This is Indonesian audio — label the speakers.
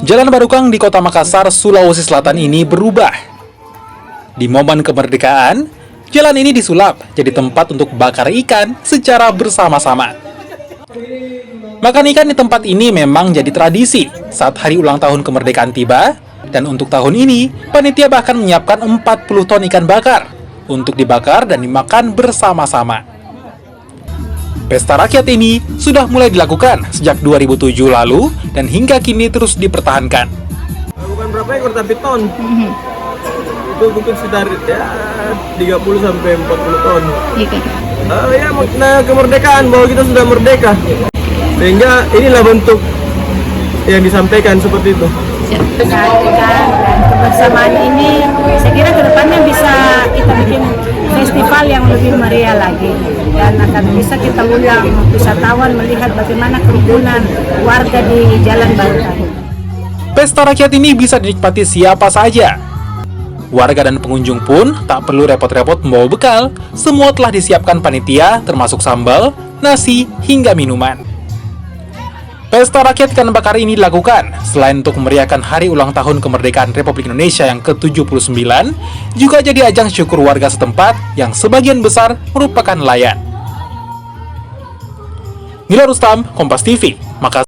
Speaker 1: Jalan Barukang di Kota Makassar, Sulawesi Selatan ini berubah. Di momen kemerdekaan, jalan ini disulap jadi tempat untuk bakar ikan secara bersama-sama. Makan ikan di tempat ini memang jadi tradisi saat hari ulang tahun kemerdekaan tiba, dan untuk tahun ini, panitia bahkan menyiapkan 40 ton ikan bakar untuk dibakar dan dimakan bersama-sama. Pesta rakyat ini sudah mulai dilakukan sejak 2007 lalu dan hingga kini terus dipertahankan.
Speaker 2: Bukan berapa ekor tapi ton. Itu mungkin sekitar ya 30 sampai 40 ton. Ya makna kemerdekaan bahwa kita sudah merdeka. Sehingga inilah bentuk yang disampaikan seperti itu.
Speaker 3: Dan kebersamaan ini saya kira kedepannya bisa kita bikin festival yang lebih meriah lagi, dan akan bisa kita undang wisatawan melihat bagaimana kerukunan warga di Jalan Barukang.
Speaker 1: Pesta rakyat ini bisa dinikmati siapa saja. Warga dan pengunjung pun tak perlu repot-repot membawa bekal, semua telah disiapkan panitia termasuk sambal, nasi, hingga minuman. Pesta rakyat ikan bakar ini dilakukan selain untuk memeriahkan hari ulang tahun kemerdekaan Republik Indonesia yang ke-79, juga jadi ajang syukur warga setempat yang sebagian besar merupakan nelayan. Nila Rustam, Kompas TV, Makassar.